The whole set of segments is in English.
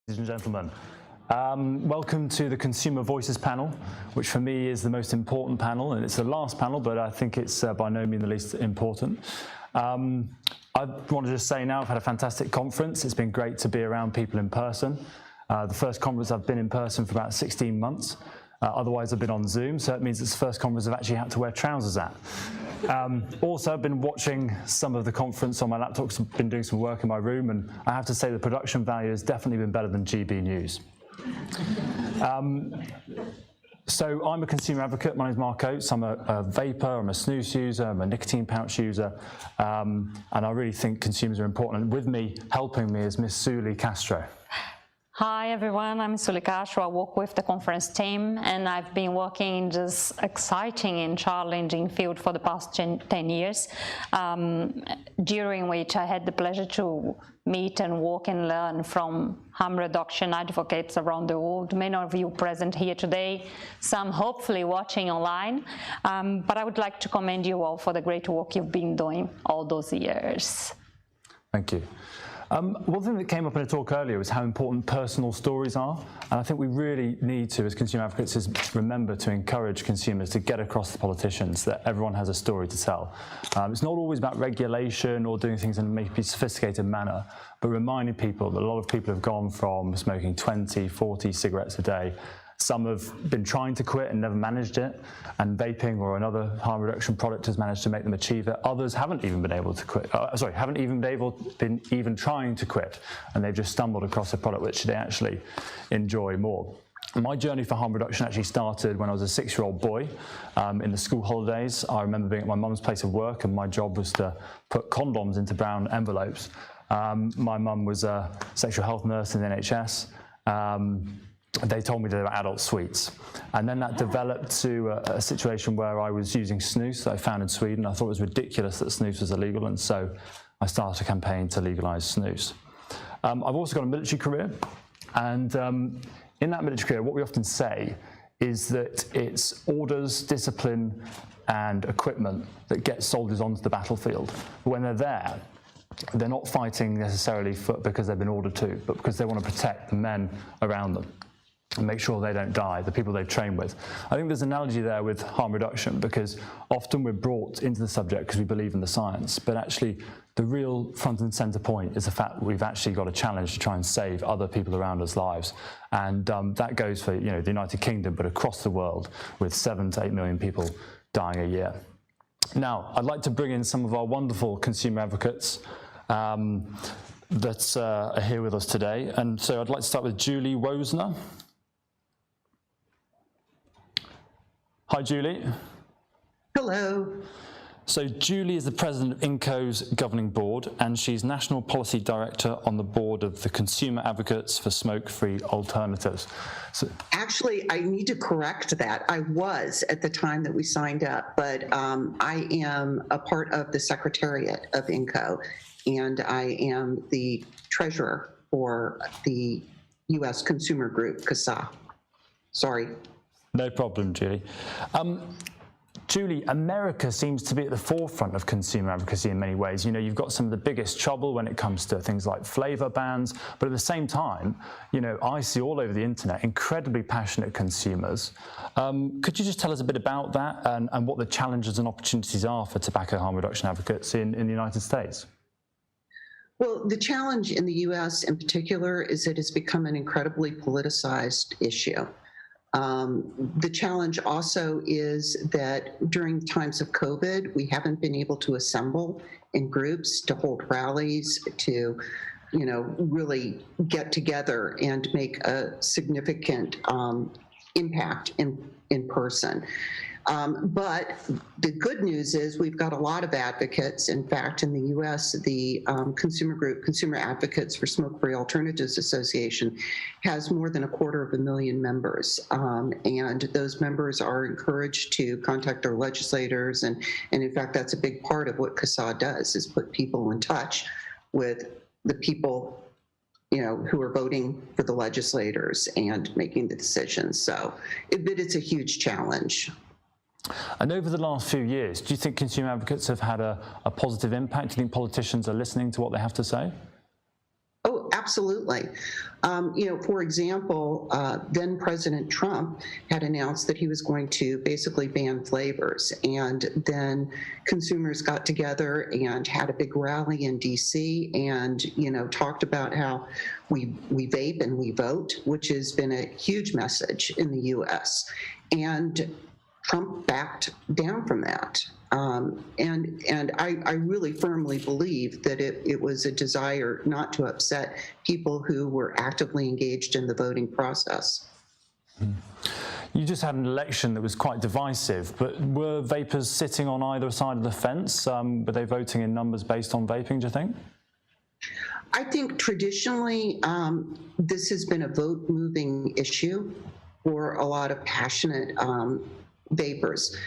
Ladies and gentlemen, welcome to the Consumer Voices panel, which for me is the most important panel, and it's the last panel, but I think it's by no means the least important. I want to just say now I've had a fantastic conference. It's been great to be around people in person. The first conference I've been in person for about 16 months. Otherwise I've been on Zoom, so it means it's the first conference I've actually had to wear trousers at. Also, I've been watching some of the conference on my laptop. I've been doing some work in my room, and I have to say the production value has definitely been better than GB News. So I'm a consumer advocate. My name is Mark Oates. I'm a vapor, I'm a snus user, I'm a nicotine pouch user, and I really think consumers are important. And with me, helping me, is Miss Judy Castro. Hi everyone, I'm Judy Castro. I work with the conference team, and I've been working in this exciting and challenging field for the past 10 years, during which I had the pleasure to meet and work and learn from harm reduction advocates around the world. Many of you present here today, some hopefully watching online, but I would like to commend you all for the great work you've been doing all those years. Thank you. One thing that came up in a talk earlier was how important personal stories are, and I think we really need to, as consumer advocates, is remember to encourage consumers to get across to politicians that everyone has a story to tell. It's not always about regulation or doing things in a maybe sophisticated manner, but reminding people that a lot of people have gone from smoking 20, 40 cigarettes a day. Some have been trying to quit and never managed it, and vaping or another harm reduction product has managed to make them achieve it. Others haven't even been able to quit, haven't even been trying to quit, and they've just stumbled across a product which they actually enjoy more. My journey for harm reduction actually started when I was a 6-year-old boy. In the school holidays, I remember being at my mum's place of work, and my job was to put condoms into brown envelopes. My mum was a sexual health nurse in the NHS. They told me they were adult sweets. And then that developed to a situation where I was using snus that I found in Sweden. I thought it was ridiculous that snus was illegal, and so I started a campaign to legalize snus. I've also got a military career, and in that military career, what we often say is that it's orders, discipline, and equipment that get soldiers onto the battlefield. But when they're there, they're not fighting necessarily because they've been ordered to, but because they want to protect the men around them and make sure they don't die, the people they've trained with. I think there's an analogy there with harm reduction, because often we're brought into the subject because we believe in the science, but actually the real front and center point is the fact that we've actually got a challenge to try and save other people around us lives. And that goes for the United Kingdom, but across the world, with 7 to 8 million people dying a year. Now, I'd like to bring in some of our wonderful consumer advocates that are here with us today. And so I'd like to start with Julie Wozner. Hi, Julie. Hello. So Julie is the president of INCO's governing board, and she's National Policy Director on the board of the Consumer Advocates for Smoke-Free Alternatives. So, actually, I need to correct that. I was at the time that we signed up, but I am a part of the Secretariat of INCO, and I am the treasurer for the U.S. consumer group, CASA. Sorry. No problem, Julie. Julie, America seems to be at the forefront of consumer advocacy in many ways. You've got some of the biggest trouble when it comes to things like flavor bans, but at the same time, I see all over the internet incredibly passionate consumers. Could you just tell us a bit about that and what the challenges and opportunities are for tobacco harm reduction advocates in the United States? Well, the challenge in the U.S. in particular is it has become an incredibly politicized issue. The challenge also is that during times of COVID, we haven't been able to assemble in groups, to hold rallies, to, really get together and make a significant impact in person. But the good news is we've got a lot of advocates. In fact, in the U.S., the consumer group, Consumer Advocates for Smoke-Free Alternatives Association, has more than 250,000 members. And those members are encouraged to contact their legislators. And in fact, that's a big part of what CASA does, is put people in touch with the people who are voting for the legislators and making the decisions. So it's a huge challenge. And over the last few years, do you think consumer advocates have had a positive impact? Do you think politicians are listening to what they have to say? Oh, Absolutely. For example, then President Trump had announced that he was going to basically ban flavors, and then consumers got together and had a big rally in DC and, talked about how we vape and we vote, which has been a huge message in the US. And Trump backed down from that. And I really firmly believe that it was a desire not to upset people who were actively engaged in the voting process. You just had an election that was quite divisive, but were vapers sitting on either side of the fence? Were they voting in numbers based on vaping, do you think? I think traditionally this has been a vote-moving issue for a lot of passionate vapers.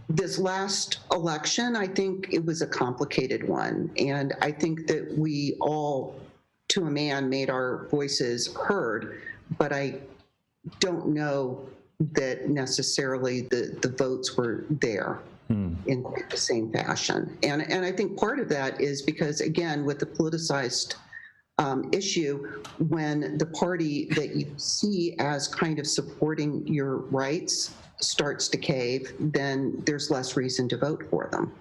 This last election, I think it was a complicated one, and I think that we all, to a man, made our voices heard, but I don't know that necessarily the votes were there in quite the same fashion. And I think part of that is because, again, with the politicized issue, when the party that you see as kind of supporting your rights starts to cave, then there's less reason to vote for them.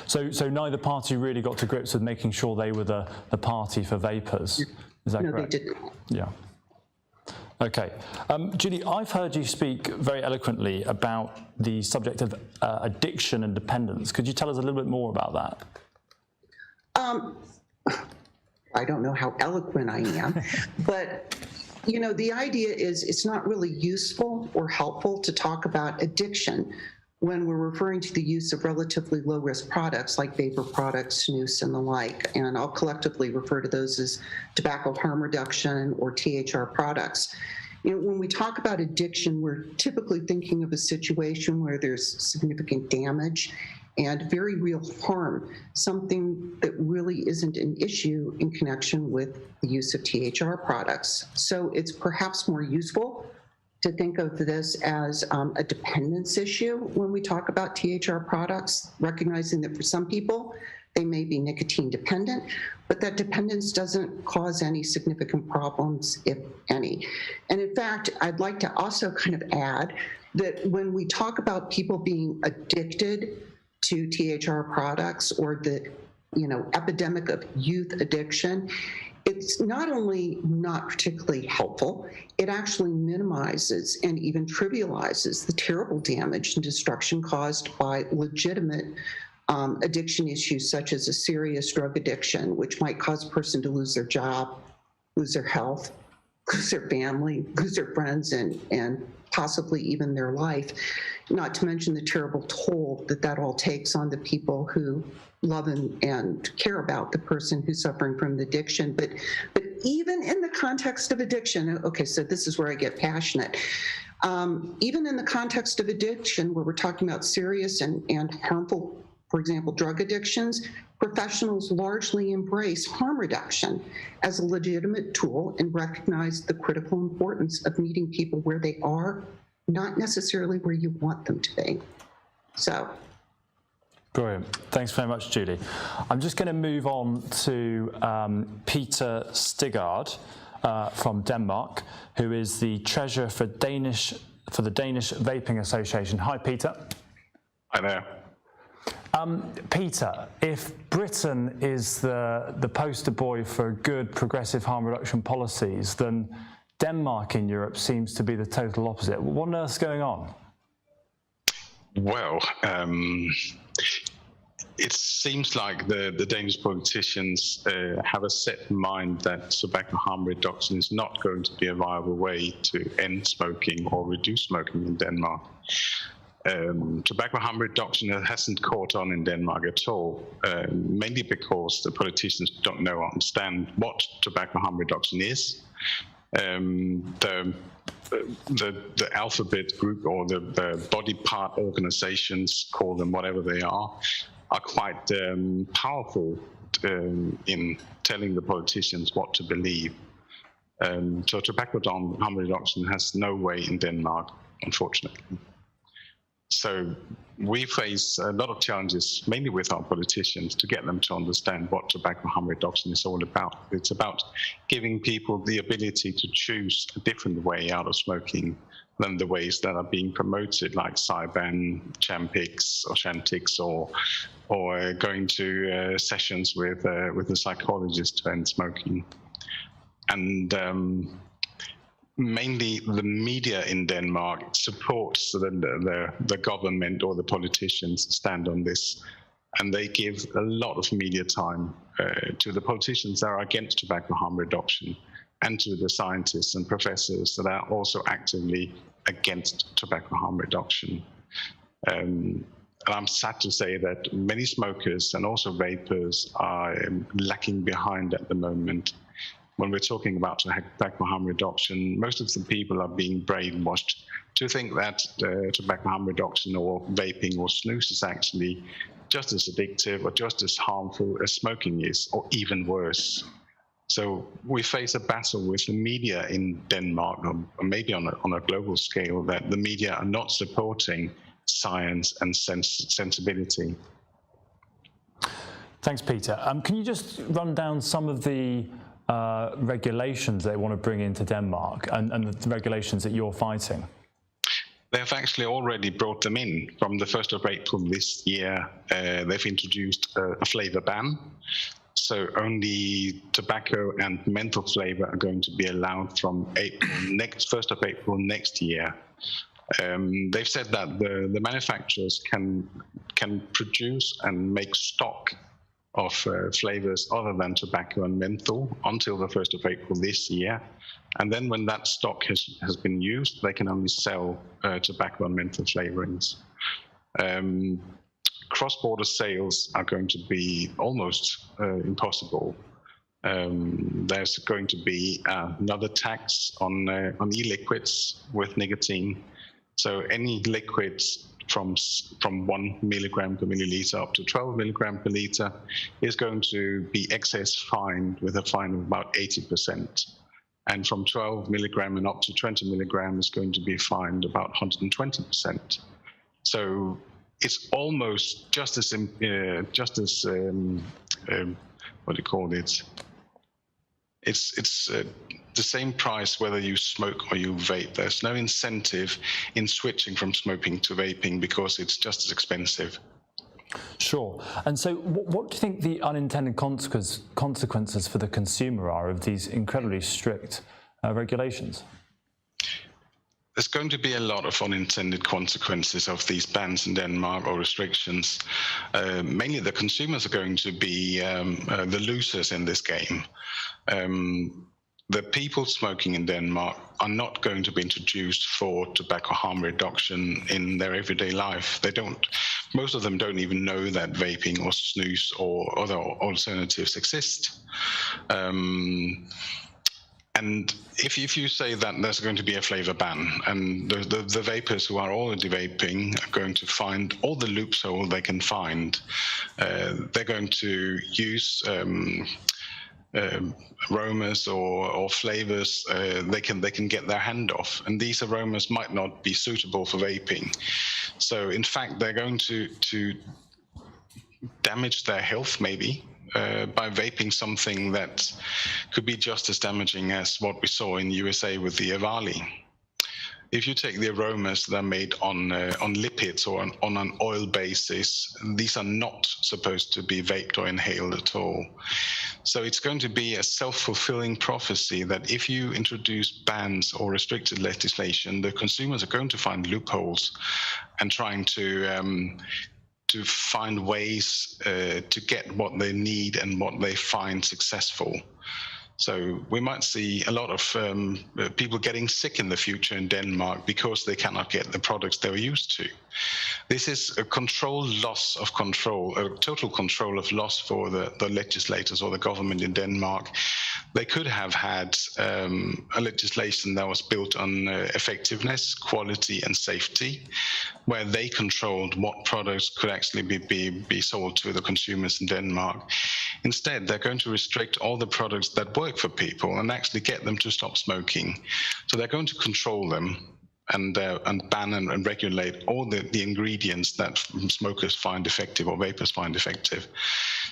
So neither party really got to grips with making sure they were the party for vapers. Is that correct? No, they didn't. Yeah. Okay. Judy, I've heard you speak very eloquently about the subject of addiction and dependence. Could you tell us a little bit more about that? I don't know how eloquent I am, but the idea is it's not really useful or helpful to talk about addiction when we're referring to the use of relatively low-risk products like vapor products, snus, and the like. And I'll collectively refer to those as tobacco harm reduction or THR products. When we talk about addiction, we're typically thinking of a situation where there's significant damage and very real harm, something that really isn't an issue in connection with the use of THR products. So it's perhaps more useful to think of this as a dependence issue when we talk about THR products, recognizing that for some people, they may be nicotine dependent, but that dependence doesn't cause any significant problems, if any. And in fact, I'd like to also kind of add that when we talk about people being addicted to THR products or the epidemic of youth addiction, it's not only not particularly helpful, it actually minimizes and even trivializes the terrible damage and destruction caused by legitimate addiction issues such as a serious drug addiction, which might cause a person to lose their job, lose their health, lose their family, lose their friends, and possibly even their life, not to mention the terrible toll that all takes on the people who love and care about the person who's suffering from the addiction. But even in the context of addiction, okay, so this is where I get passionate. Even in the context of addiction, where we're talking about serious and harmful, for example, drug addictions, professionals largely embrace harm reduction as a legitimate tool and recognize the critical importance of meeting people where they are, not necessarily where you want them to be. So. Brilliant. Thanks very much, Judy. I'm just going to move on to Peter Stigard from Denmark, who is the treasurer for the Danish Vaping Association. Hi, Peter. Hi there. Peter, if Britain is the poster boy for good progressive harm reduction policies, then Denmark in Europe seems to be the total opposite. What on earth's going on? Well, it seems like the Danish politicians have a set mind that tobacco harm reduction is not going to be a viable way to end smoking or reduce smoking in Denmark. Tobacco harm reduction hasn't caught on in Denmark at all, mainly because the politicians don't know or understand what tobacco harm reduction is. The alphabet group or the body part organizations, call them whatever they are quite powerful in telling the politicians what to believe. So tobacco harm reduction has no way in Denmark, unfortunately. So we face a lot of challenges, mainly with our politicians, to get them to understand what tobacco harm reduction is all about. It's about giving people the ability to choose a different way out of smoking than the ways that are being promoted, like Cyban, Champix, or Chantix, or going to sessions with a psychologist to end smoking. And mainly the media in Denmark supports the government or the politicians stand on this, and they give a lot of media time to the politicians that are against tobacco harm reduction, and to the scientists and professors that are also actively against tobacco harm reduction. And I'm sad to say that many smokers and also vapers are lacking behind at the moment. When we're talking about tobacco harm reduction, most of the people are being brainwashed to think that tobacco harm reduction or vaping or snus is actually just as addictive or just as harmful as smoking is, or even worse. So we face a battle with the media in Denmark, or maybe on a global scale, that the media are not supporting science and sensibility. Thanks, Peter. Can you just run down some of the regulations they want to bring into Denmark and the regulations that you're fighting? They've actually already brought them in. From the 1st of April this year, they've introduced a flavor ban. So only tobacco and menthol flavor are going to be allowed from 1st of April next year. They've said that the manufacturers can produce and make stock of flavors other than tobacco and menthol until the 1st of April this year. And then when that stock has been used, they can only sell tobacco and menthol flavorings. Cross-border sales are going to be almost impossible. There's going to be another tax on e-liquids with nicotine. So any liquids from 1 milligram per milliliter up to 12 milligram per liter is going to be excess fined with a fine of about 80%. And from 12 milligram and up to 20 milligram is going to be fined about 120%. So it's almost just as what do you call it? It's the same price whether you smoke or you vape. There's no incentive in switching from smoking to vaping because it's just as expensive. Sure. And so what do you think the unintended consequences for the consumer are of these incredibly strict regulations? There's going to be a lot of unintended consequences of these bans in Denmark or restrictions. Mainly the consumers are going to be the losers in this game. The people smoking in Denmark are not going to be introduced for tobacco harm reduction in their everyday life. Most of them don't even know that vaping or snus or other alternatives exist. And if you say that there's going to be a flavor ban, and the vapers who are already vaping are going to find all the loophole they can find, they're going to use aromas or flavors they can get their hand off, and these aromas might not be suitable for vaping. So in fact, they're going to damage their health maybe by vaping something that could be just as damaging as what we saw in USA with the Avali. If you take the aromas that are made on lipids or on an oil basis, these are not supposed to be vaped or inhaled at all. So it's going to be a self-fulfilling prophecy that if you introduce bans or restricted legislation, the consumers are going to find loopholes and trying to find ways to get what they need and what they find successful. So we might see a lot of people getting sick in the future in Denmark because they cannot get the products they were used to. This is a loss of control, a total control of loss for the legislators or the government in Denmark. They could have had a legislation that was built on effectiveness, quality and safety, where they controlled what products could actually be sold to the consumers in Denmark. Instead, they're going to restrict all the products that work for people and actually get them to stop smoking. So they're going to control them. and ban and regulate all the ingredients that smokers find effective or vapers find effective.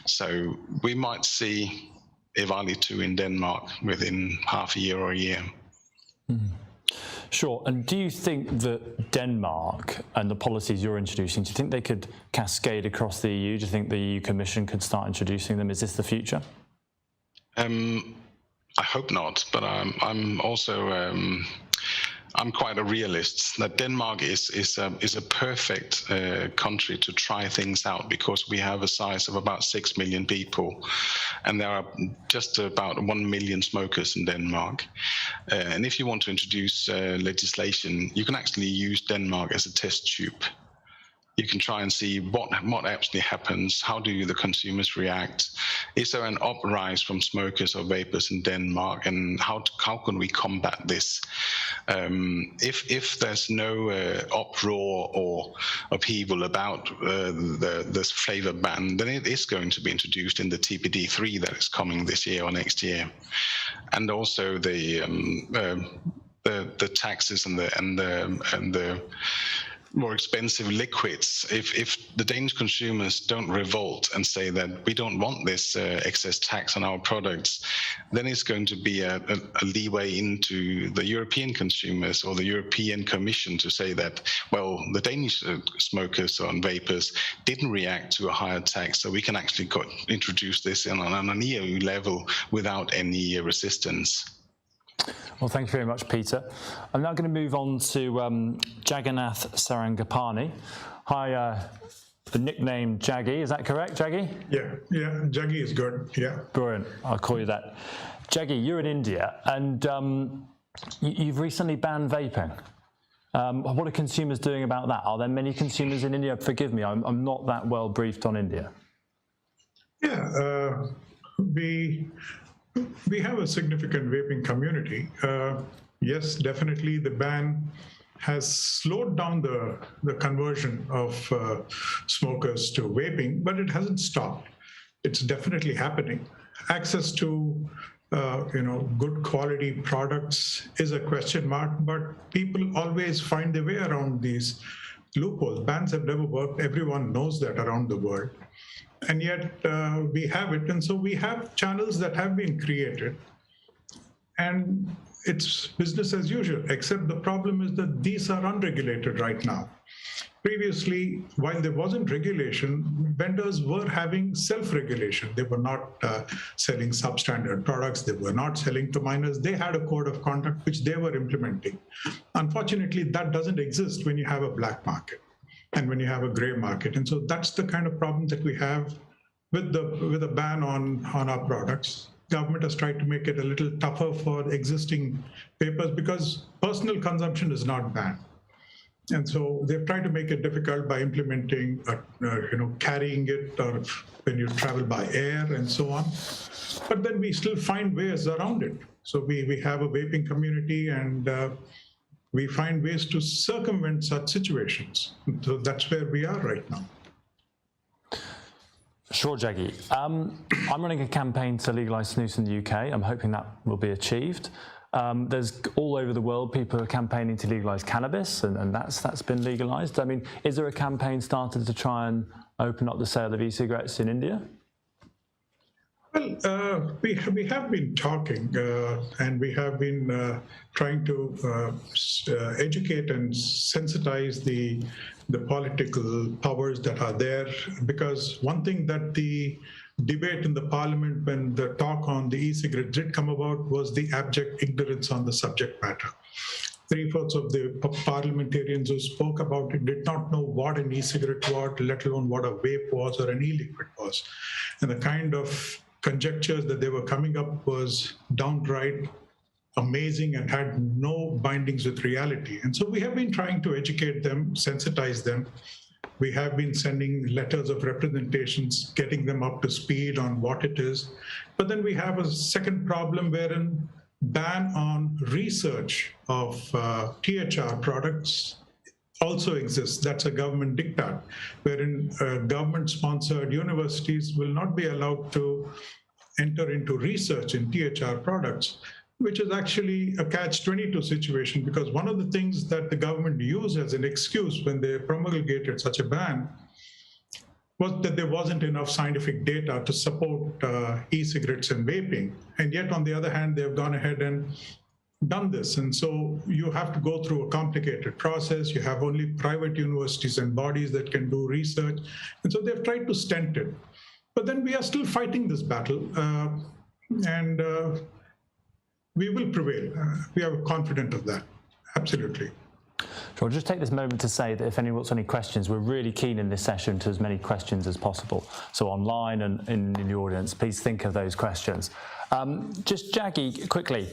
So we might see EVALI 2 in Denmark within half a year or a year. Sure. And do you think that Denmark and the policies you're introducing, do you think they could cascade across the EU? Do you think the EU Commission could start introducing them? Is this the future? I hope not, but I'm also I'm quite a realist that Denmark is a perfect country to try things out, because we have a size of about 6 million people, and there are just about 1 million smokers in Denmark. And if you want to introduce legislation, you can actually use Denmark as a test tube. You can try and see what actually happens. How do the consumers react? Is there an uprise from smokers or vapers in Denmark, and how can we combat this? If there's no uproar or upheaval about the flavor ban, then it is going to be introduced in the TPD3 that is coming this year or next year, and also the taxes and the more expensive liquids. If the Danish consumers don't revolt and say that we don't want this excess tax on our products, then it's going to be a leeway into the European consumers or the European Commission to say that, well, the Danish smokers and vapers didn't react to a higher tax, so we can actually introduce this on an EU level without any resistance. Well, thank you very much, Peter. I'm now going to move on to Jagannath Sarangapani. Hi, the nickname Jaggy, is that correct, Jaggy? Yeah, Jaggy is good, yeah. Brilliant, I'll call you that. Jaggy, you're in India, and you've recently banned vaping. What are consumers doing about that? Are there many consumers in India? Forgive me, I'm not that well briefed on India. Yeah, we have a significant vaping community. Yes, definitely the ban has slowed down the conversion of smokers to vaping, but it hasn't stopped. It's definitely happening. Access to good quality products is a question mark, but people always find their way around these loopholes. Bans have never worked. Everyone knows that around the world. And yet we have it. And so we have channels that have been created. And it's business as usual, except the problem is that these are unregulated right now. Previously, while there wasn't regulation, vendors were having self-regulation. They were not selling substandard products. They were not selling to minors. They had a code of conduct which they were implementing. Unfortunately, that doesn't exist when you have a black market and when you have a gray market. And so that's the kind of problem that we have with a ban on our products. Government has tried to make it a little tougher for existing vapers because personal consumption is not banned. And so they've tried to make it difficult by implementing, carrying it or when you travel by air and so on. But then we still find ways around it. So we have a vaping community and we find ways to circumvent such situations. So that's where we are right now. Sure, Jaggy. I'm running a campaign to legalise snus in the UK. I'm hoping that will be achieved. There's all over the world people are campaigning to legalise cannabis, and that's been legalised. I mean, is there a campaign started to try and open up the sale of e-cigarettes in India? Well, we have been talking and we have been trying to educate and sensitize the political powers that are there, because one thing that the debate in the parliament when the talk on the e-cigarette did come about was the abject ignorance on the subject matter. 3/4 of the parliamentarians who spoke about it did not know what an e-cigarette was, let alone what a vape was or an e-liquid was. And the kind of conjectures that they were coming up was downright amazing and had no bindings with reality. And so we have been trying to educate them, sensitize them. We have been sending letters of representations, getting them up to speed on what it is. But then we have a second problem wherein ban on research of THR products also exists. That's a government diktat, wherein government-sponsored universities will not be allowed to enter into research in THR products. which is actually a catch-22 situation, because one of the things that the government used as an excuse when they promulgated such a ban was that there wasn't enough scientific data to support e-cigarettes and vaping. And yet, on the other hand, they've gone ahead and done this. And so you have to go through a complicated process. You have only private universities and bodies that can do research. And so they've tried to stent it. But then we are still fighting this battle. And we will prevail. We are confident of that. Absolutely. So I'll just take this moment to say that if anyone wants any questions, we're really keen in this session to as many questions as possible. So online and in the audience, please think of those questions. Just Jaggi, quickly,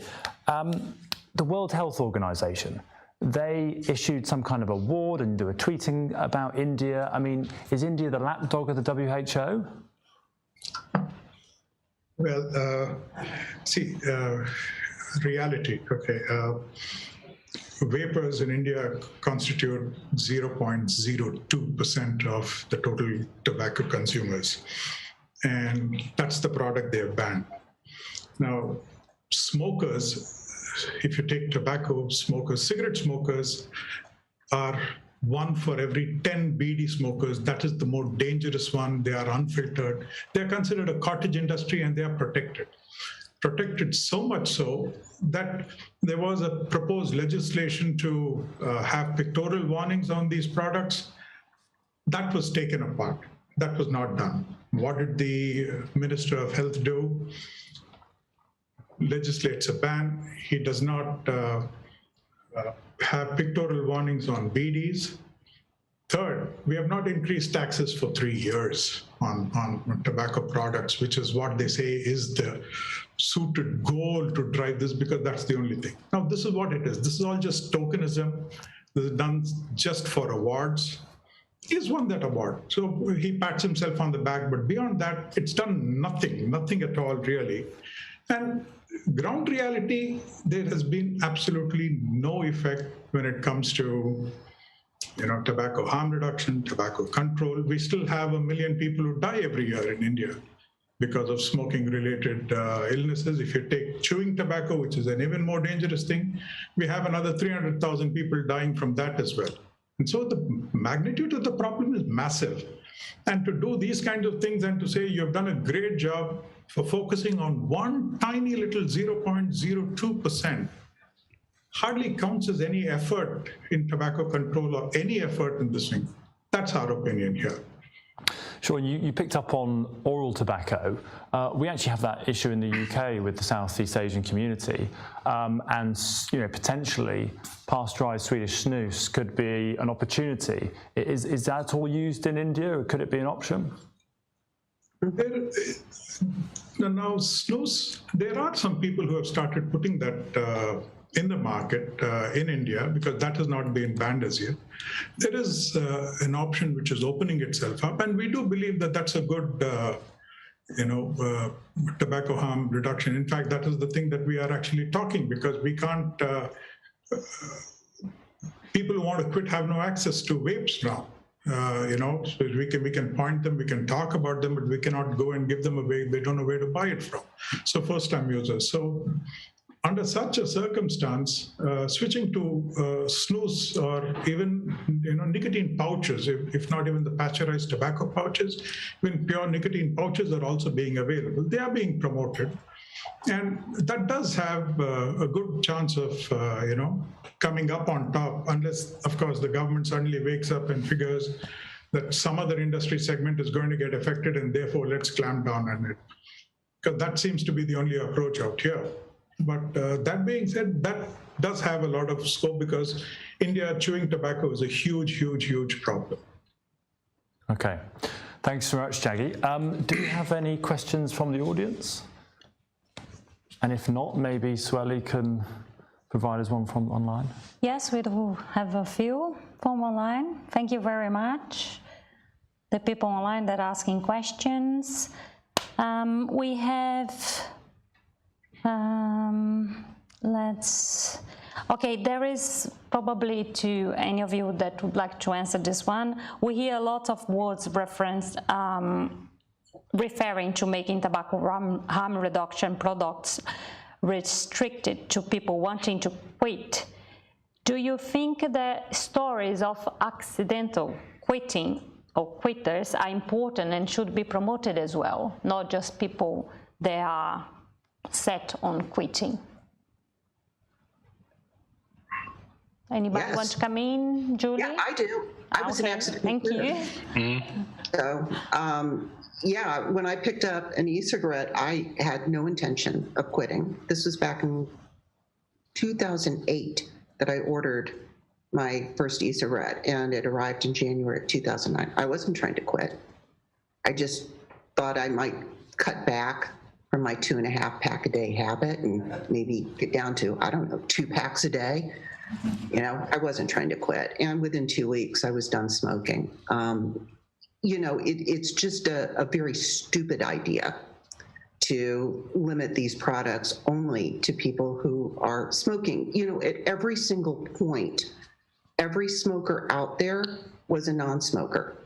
the World Health Organization, they issued some kind of award and they were tweeting about India. I mean, is India the lapdog of the WHO? Well, reality, okay. Vapors in India constitute 0.02% of the total tobacco consumers. And that's the product they have banned. Now, smokers, if you take tobacco smokers, cigarette smokers are 1 for every 10 BD smokers. That is the more dangerous one. They are unfiltered. They're considered a cottage industry and they are protected. Protected so much so that there was a proposed legislation to have pictorial warnings on these products. That was taken apart. That was not done. What did the Minister of Health do? Legislates a ban. He does not have pictorial warnings on BDs. Third, we have not increased taxes for 3 years on tobacco products, which is what they say is the suited goal to drive this, because that's the only thing. Now, this is what it is. This is all just tokenism. This is done just for awards. He's won that award. So he pats himself on the back, but beyond that, it's done nothing at all, really. And ground reality, there has been absolutely no effect when it comes to tobacco harm reduction, tobacco control. We still have 1 million people who die every year in India because of smoking-related illnesses. If you take chewing tobacco, which is an even more dangerous thing, we have another 300,000 people dying from that as well. And so the magnitude of the problem is massive. And to do these kinds of things and to say you've done a great job for focusing on one tiny little 0.02% hardly counts as any effort in tobacco control or any effort in this thing. That's our opinion here. Sure, you picked up on oral tobacco. We actually have that issue in the UK with the Southeast Asian community, and potentially pasteurised Swedish snus could be an opportunity. Is that all used in India, or could it be an option? Now, snus, there are some people who have started putting that in the market in India, because that has not been banned as yet. There is an option which is opening itself up, and we do believe that that's a good, tobacco harm reduction. In fact, that is the thing that we are actually talking, because we can't. People who want to quit have no access to vapes now. So we can point them, we can talk about them, but we cannot go and give them away. They don't know where to buy it from. So first-time users. So under such a circumstance, switching to snus or even nicotine pouches, if not even the pasteurized tobacco pouches, even pure nicotine pouches are also being available. They are being promoted, and that does have a good chance of coming up on top, unless, of course, the government suddenly wakes up and figures that some other industry segment is going to get affected, and therefore let's clamp down on it. Because that seems to be the only approach out here. But that being said, that does have a lot of scope, because India chewing tobacco is a huge problem. Okay, thanks very much, Jaggi. Do we have any questions from the audience? And if not, maybe Sweli can provide us one from online. Yes, we do have a few from online. Thank you very much. The people online that are asking questions. We have, okay, there is probably to any of you that would like to answer this one. We hear a lot of words referenced referring to making tobacco harm reduction products restricted to people wanting to quit, do you think that stories of accidental quitting or quitters are important and should be promoted as well, not just people that are set on quitting? Anybody Yes. want to come in, Judy? Yeah, I do. I was an Okay, accident. thank you. So, yeah, when I picked up an e-cigarette, I had no intention of quitting. This was back in 2008 that I ordered my first e-cigarette, and it arrived in January of 2009. I wasn't trying to quit. I just thought I might cut back from my 2.5 pack a day habit and maybe get down to, I don't know, 2 packs a day. You know, I wasn't trying to quit. And within 2 weeks, I was done smoking. You know, it's just a very stupid idea to limit these products only to people who are smoking. You know, at every single point, every smoker out there was a non-smoker.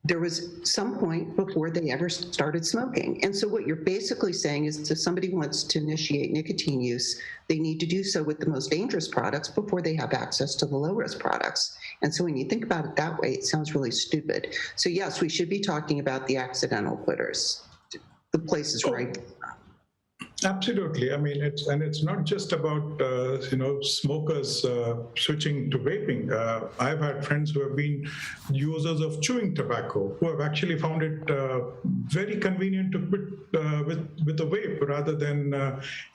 There was some point before they ever started smoking. And so what you're basically saying is if somebody wants to initiate nicotine use, they need to do so with the most dangerous products before they have access to the low-risk products. And so when you think about it that way, it sounds really stupid. So yes, we should be talking about the accidental quitters. The place is right. Absolutely. I mean, it's not just about you know, smokers switching to vaping. I've had friends who have been users of chewing tobacco who have actually found it very convenient to quit with a vape rather than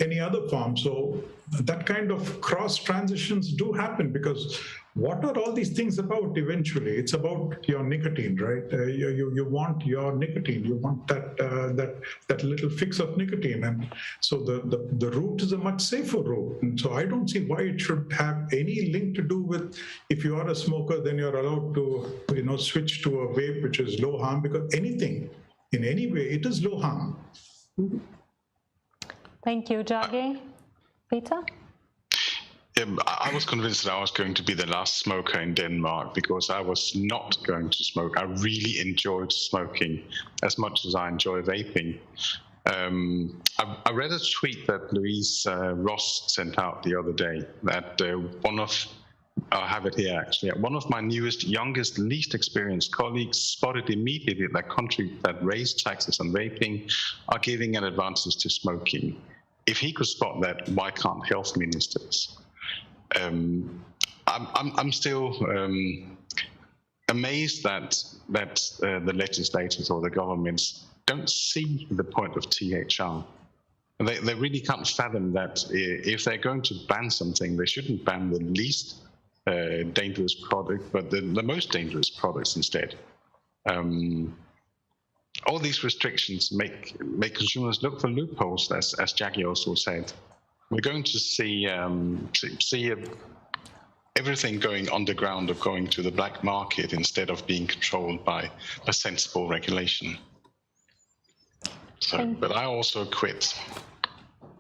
any other form. So that kind of cross transitions do happen, because what are all these things about eventually? It's about your nicotine, right? You want your nicotine. You want that little fix of nicotine. And so the route is a much safer route. And so I don't see why it should have any link to do with, if you are a smoker, then you're allowed to, you know, switch to a vape, which is low harm, because anything, in any way, it is low harm. Thank you, Jaggi. Peter? I was convinced that I was going to be the last smoker in Denmark because I was not going to smoke. I really enjoyed smoking as much as I enjoy vaping. I read a tweet that Louise Ross sent out the other day that I have it here actually, one of my newest, youngest, least experienced colleagues spotted immediately that countries that raise taxes on vaping are giving an advantage to smoking. If he could spot that, why can't health ministers? I'm still amazed that the legislators or the governments don't see the point of THR. They really can't fathom that if they're going to ban something, they shouldn't ban the least dangerous product, but the most dangerous products instead. All these restrictions make consumers look for loopholes, as Jackie also said. We're going to see everything going underground or going to the black market instead of being controlled by a sensible regulation. So, but I also quit.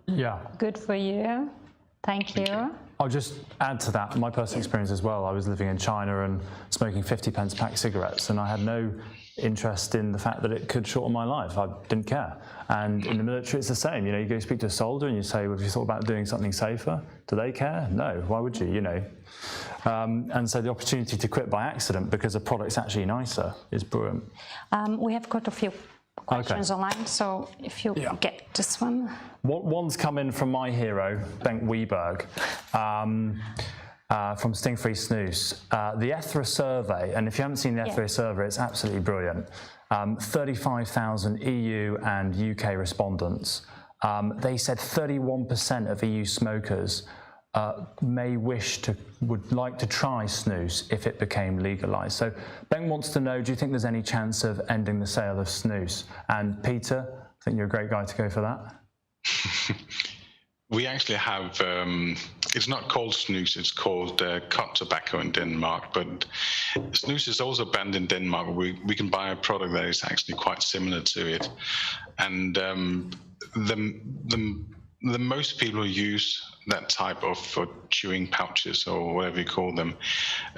Yeah. Good for you. Thank you. I'll just add to that, my personal experience as well. I was living in China and smoking 50p pack cigarettes, and I had no interest in the fact that it could shorten my life. I didn't care. And in the military, it's the same. You know, you go speak to a soldier and you say, well, have you thought about doing something safer? Do they care? No. Why would you? You know. And so the opportunity to quit by accident because a product's actually nicer is brilliant. We have got a few questions online, so if you get this one. One's come in from my hero, Bengt Weberg, from Sting Free Snus. The ETHRA survey, and if you haven't seen the ETHRA survey, it's absolutely brilliant. 35,000 EU and UK respondents. They said 31% of EU smokers would like to try snus if it became legalized. So Ben wants to know, do you think there's any chance of ending the sale of snus? And Peter, I think you're a great guy to go for that. We actually have, it's not called snus, it's called cut tobacco in Denmark, but snus is also banned in Denmark. We can buy a product that is actually quite similar to it. And the most people who use that type of chewing pouches or whatever you call them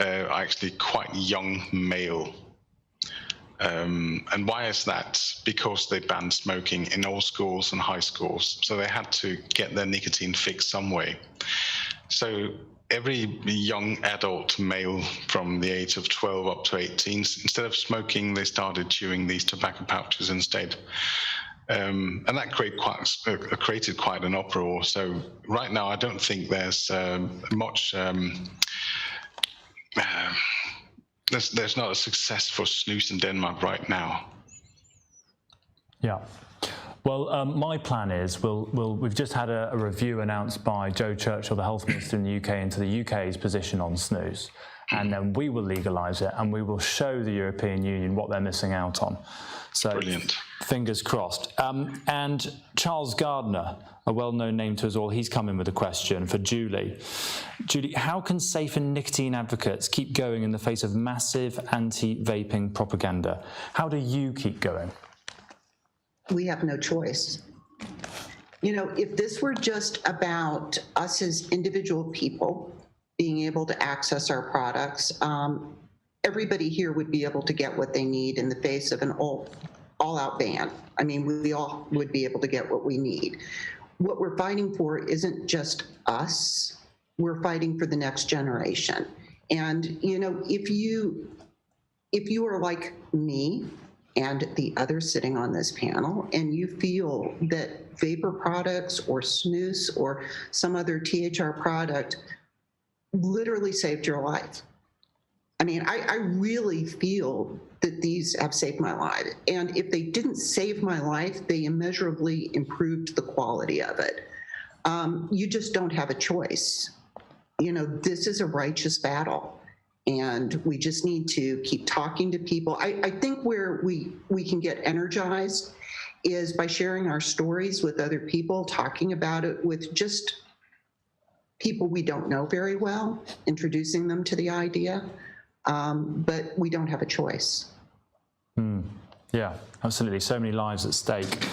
are actually quite young male. And why is that? Because they banned smoking in all schools and high schools. So they had to get their nicotine fixed some way. So every young adult male from the age of 12 up to 18, instead of smoking, they started chewing these tobacco pouches instead. And that created quite an uproar. So right now, I don't think there's much. There's not a success for snus in Denmark right now. Yeah. Well, my plan is we've just had a review announced by Joe Churchill, the health minister in the UK, into the UK's position on snus, and then we will legalise it and we will show the European Union what they're missing out on. So, brilliant. Fingers crossed. And Charles Gardner, a well-known name to us all, he's come in with a question for Julie. Judy, how can safer nicotine advocates keep going in the face of massive anti-vaping propaganda? How do you keep going? We have no choice. You know, if this were just about us as individual people being able to access our products, everybody here would be able to get what they need in the face of an all-out ban. I mean, we all would be able to get what we need. What we're fighting for isn't just us. We're fighting for the next generation. And, you know, if you are like me and the others sitting on this panel, and you feel that vapor products or snus or some other THR product literally saved your life. I mean, I really feel that these have saved my life. And if they didn't save my life, they immeasurably improved the quality of it. You just don't have a choice. You know, this is a righteous battle. And we just need to keep talking to people. I think where we can get energized is by sharing our stories with other people, talking about it with just people we don't know very well, introducing them to the idea. But we don't have a choice. Yeah, absolutely. So many lives at stake.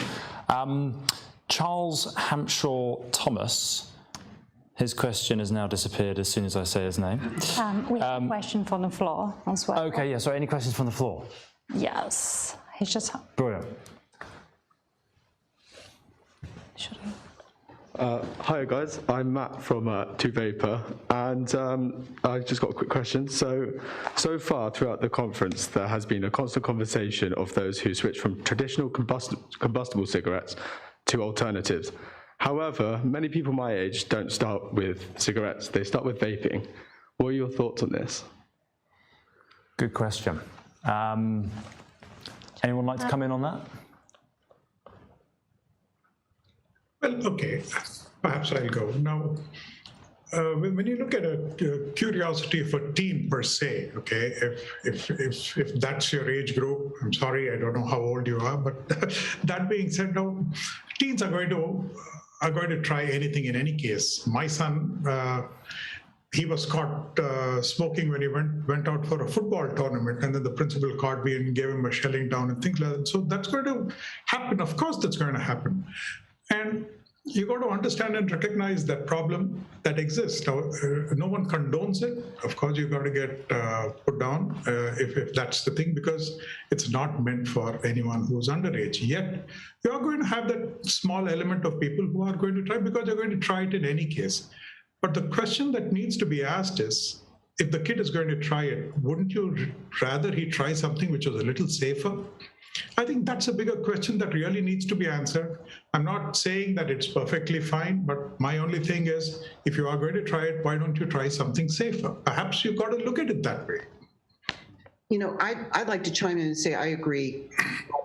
Charles Hampshire Thomas, his question has now disappeared as soon as I say his name. We have a question from the floor as well. Okay, yeah, so any questions from the floor? Yes, he's just... Brilliant. Should Hi guys, I'm Matt from 2Vapor, and I've just got a quick question. So far throughout the conference, there has been a constant conversation of those who switch from traditional combustible cigarettes to alternatives. However, many people my age don't start with cigarettes, they start with vaping. What are your thoughts on this? Good question. Anyone like to come in on that? Well, okay, perhaps I'll go. Now, when you look at a curiosity of a teen per se, okay, if that's your age group, I'm sorry, I don't know how old you are, but that being said, now, teens are going to try anything in any case. My son, he was caught smoking when he went out for a football tournament, and then the principal caught me and gave him a shelling down and things like that. So that's going to happen. Of course, that's going to happen. And you got to understand and recognize that problem that exists. Now, no one condones it. Of course, you got to get put down if that's the thing, because it's not meant for anyone who's underage. Yet, you are going to have that small element of people who are going to try, because they're going to try it in any case. But the question that needs to be asked is, if the kid is going to try it, wouldn't you rather he try something which was a little safer? I think that's a bigger question that really needs to be answered. I'm not saying that it's perfectly fine, but my only thing is, if you are going to try it, why don't you try something safer? Perhaps you've got to look at it that way. You know, I'd like to chime in and say I agree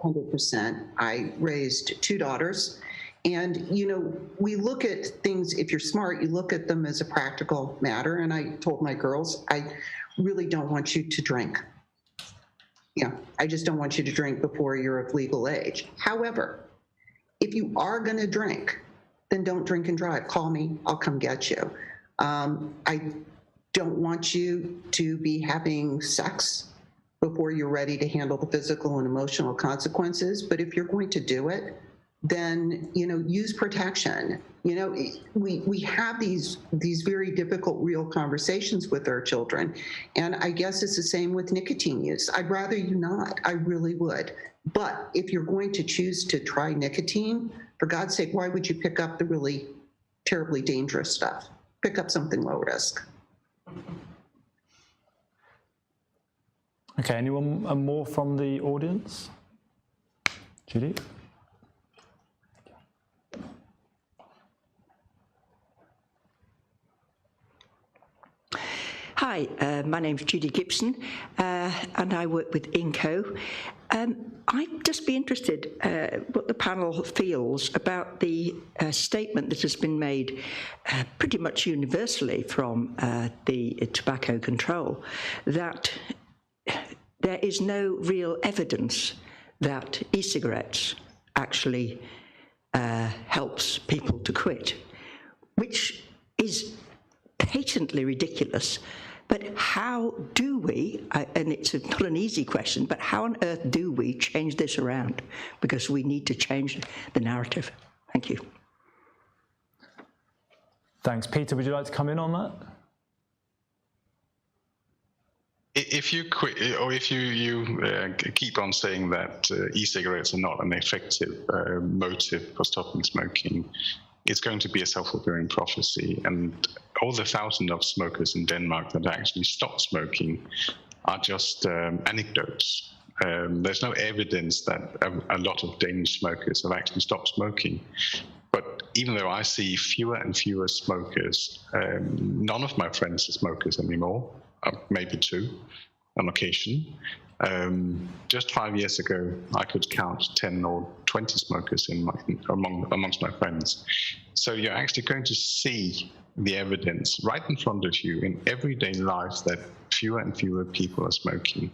100%. I raised 2 daughters. And, you know, we look at things, if you're smart, you look at them as a practical matter. And I told my girls, I really don't want you to drink. Yeah, I just don't want you to drink before you're of legal age. However, if you are going to drink, then don't drink and drive. Call me, I'll come get you. I don't want you to be having sex before you're ready to handle the physical and emotional consequences. But if you're going to do it, then, use protection. We have these very difficult real conversations with our children. And I guess it's the same with nicotine use. I'd rather you not, I really would. But if you're going to choose to try nicotine, for God's sake, why would you pick up the really terribly dangerous stuff? Pick up something low risk. Okay, anyone more from the audience? Judy? Hi, my name's Judy Gibson, and I work with INCO. I'd just be interested what the panel feels about the statement that has been made pretty much universally from the tobacco control, that there is no real evidence that e-cigarettes actually helps people to quit, which is patently ridiculous. But how do we, and it's not an easy question, but how on earth do we change this around? Because we need to change the narrative. Thank you. Thanks. Peter, would you like to come in on that? If you quit, or if you keep on saying that e-cigarettes are not an effective motive for stopping smoking, it's going to be a self-fulfilling prophecy. And all the thousands of smokers in Denmark that actually stopped smoking are just anecdotes. There's no evidence that a lot of Danish smokers have actually stopped smoking. But even though I see fewer and fewer smokers, none of my friends are smokers anymore, maybe two on occasion. Just 5 years ago, I could count 10 or 20 smokers amongst my friends. So you're actually going to see the evidence right in front of you in everyday life that fewer and fewer people are smoking.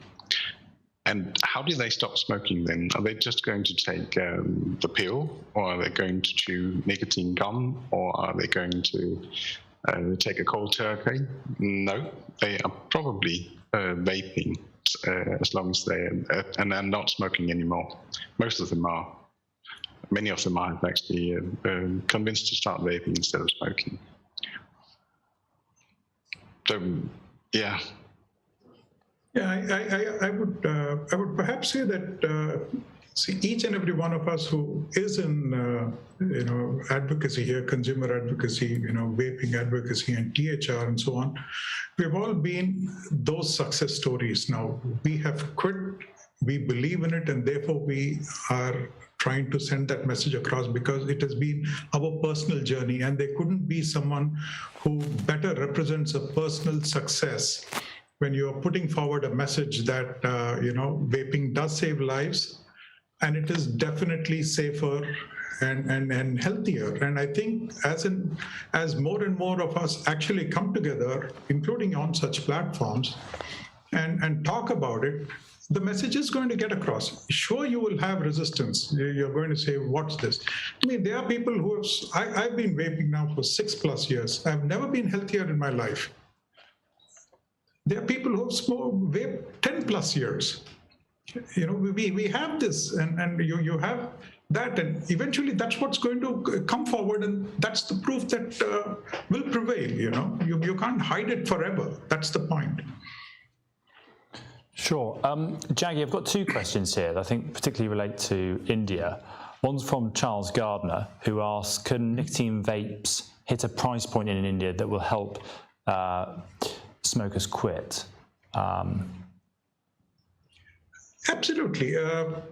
And how do they stop smoking then? Are they just going to take the pill, or are they going to chew nicotine gum, or are they going to take a cold turkey? No, they are probably vaping. As long as they and they're not smoking anymore. Most of them are. Many of them are actually convinced to start vaping instead of smoking. So, yeah. Yeah, I would perhaps say that each and every one of us who is in advocacy here, consumer advocacy, vaping advocacy and THR and so on, we've all been those success stories. Now we have quit, we believe in it, and therefore we are trying to send that message across because it has been our personal journey, and there couldn't be someone who better represents a personal success when you're putting forward a message that vaping does save lives, and it is definitely safer and healthier. And I think as more and more of us actually come together, including on such platforms, and talk about it, the message is going to get across. Sure, you will have resistance. You're going to say, what's this? I mean, there are people who have, I've been vaping now for 6+ years. I've never been healthier in my life. There are people who have smoked vape 10+ years. We have this, and you have that, and eventually that's what's going to come forward, and that's the proof that will prevail. You can't hide it forever. That's the point. Sure. Jaggi, I've got two questions here that I think particularly relate to India. One's from Charles Gardner, who asks, can nicotine vapes hit a price point in India that will help smokers quit? Absolutely.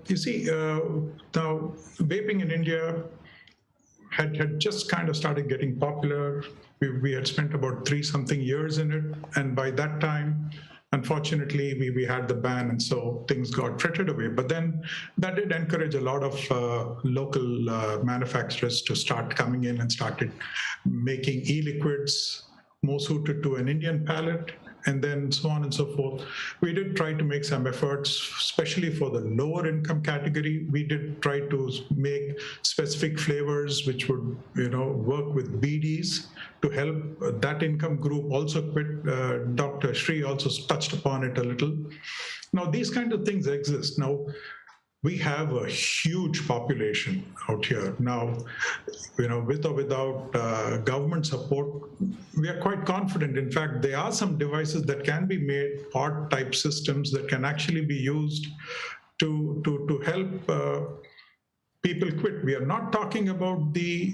You see, now vaping in India had just kind of started getting popular. We had spent about 3-something years in it, and by that time, unfortunately, we had the ban, and so things got frittered away. But then that did encourage a lot of local manufacturers to start coming in and started making e-liquids more suited to an Indian palate, and then so on and so forth. We did try to make some efforts, especially for the lower income category. We did try to make specific flavors which would, work with BDs to help that income group also quit. Dr. Shri also touched upon it a little. Now, these kind of things exist. Now, we have a huge population out here. Now, with or without government support, we are quite confident. In fact, there are some devices that can be made, pod-type systems that can actually be used to help people quit. We are not talking about the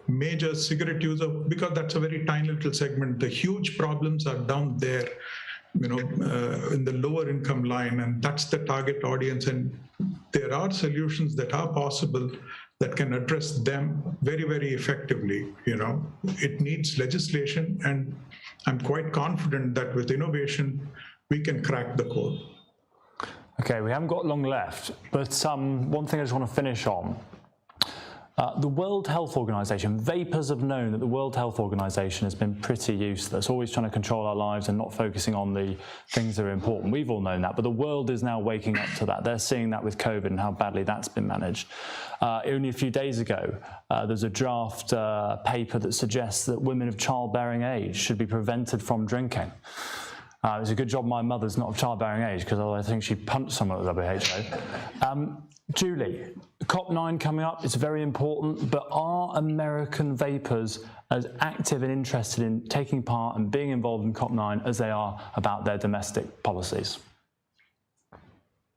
major cigarette user, because that's a very tiny little segment. The huge problems are down there, in the lower income line, and that's the target audience. And there are solutions that are possible that can address them very, very effectively. It needs legislation, and I'm quite confident that with innovation, we can crack the code. Okay, we haven't got long left, but one thing I just want to finish on. The World Health Organization, vapers have known that the World Health Organization has been pretty useless, always trying to control our lives and not focusing on the things that are important. We've all known that, but the world is now waking up to that. They're seeing that with COVID and how badly that's been managed. Only a few days ago, there's a draft paper that suggests that women of childbearing age should be prevented from drinking. It's a good job my mother's not of childbearing age, because I think she punched someone at the WHO. Julie, COP9 coming up, it's very important, but are American vapers as active and interested in taking part and being involved in COP9 as they are about their domestic policies?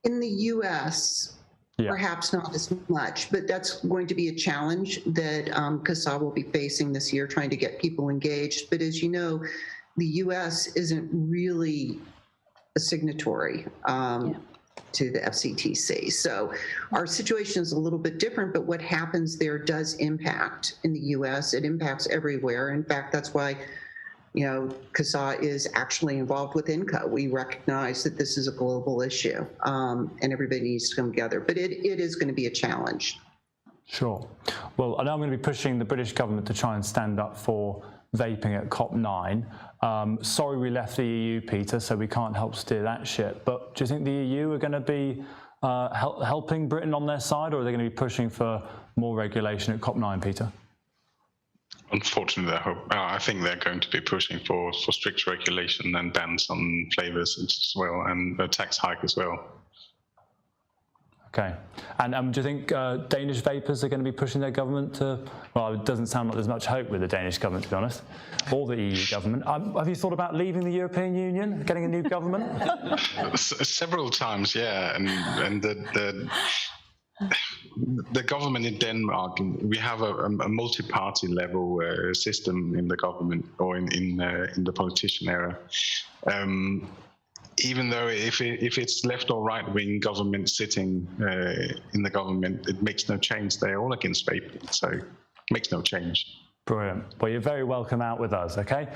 In the US, perhaps not as much, but that's going to be a challenge that CASA will be facing this year, trying to get people engaged. But as you know, the US isn't really a signatory to the FCTC. So our situation is a little bit different, but what happens there does impact in the US. It impacts everywhere. In fact, that's why, CASA is actually involved with INCO. We recognize that this is a global issue, and everybody needs to come together, but it is going to be a challenge. Sure. Well, I know I'm going to be pushing the British government to try and stand up for vaping at COP9. Sorry we left the EU, Peter, so we can't help steer that ship. But do you think the EU are going to be helping Britain on their side, or are they going to be pushing for more regulation at COP9, Peter? Unfortunately, I think they're going to be pushing for strict regulation and bans on flavours as well, and a tax hike as well. Okay. And do you think Danish vapers are going to be pushing their government to, well, it doesn't sound like there's much hope with the Danish government, to be honest, or the EU government. Have you thought about leaving the European Union, getting a new government? Several times, yeah. And the government in Denmark, we have a multi-party level system in the government, or in the politician era. Even though if it's left or right wing government sitting in the government, it makes no change. They're all against vaping, so it makes no change. Brilliant. Well, you're very welcome out with us, okay?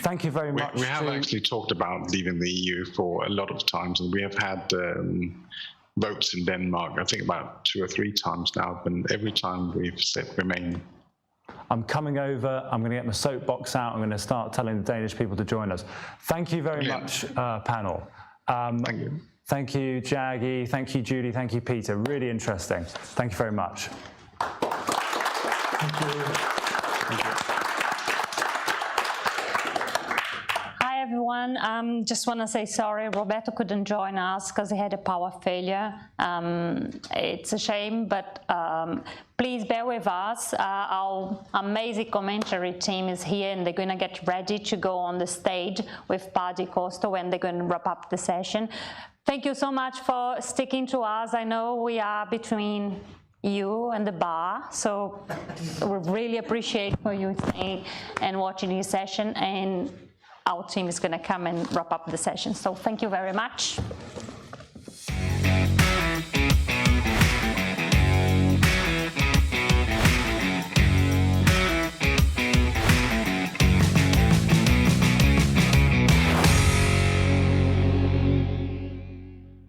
Thank you very much. We have actually talked about leaving the EU for a lot of times, and we have had votes in Denmark, I think about 2 or 3 times now, and every time we've said remain. I'm coming over, I'm going to get my soapbox out, I'm going to start telling the Danish people to join us. Thank you very much, panel. Thank you. Thank you, Jaggi, thank you, Judy, thank you, Peter. Really interesting. Thank you very much. Thank you. Thank you. Hi everyone, just want to say sorry, Roberto couldn't join us because he had a power failure. It's a shame, but please bear with us. Our amazing commentary team is here and they're going to get ready to go on the stage with Paddy Costa when they're going to wrap up the session. Thank you so much for sticking to us. I know we are between you and the bar, so we really appreciate for you staying and watching this session, and our team is going to come and wrap up the session. So thank you very much.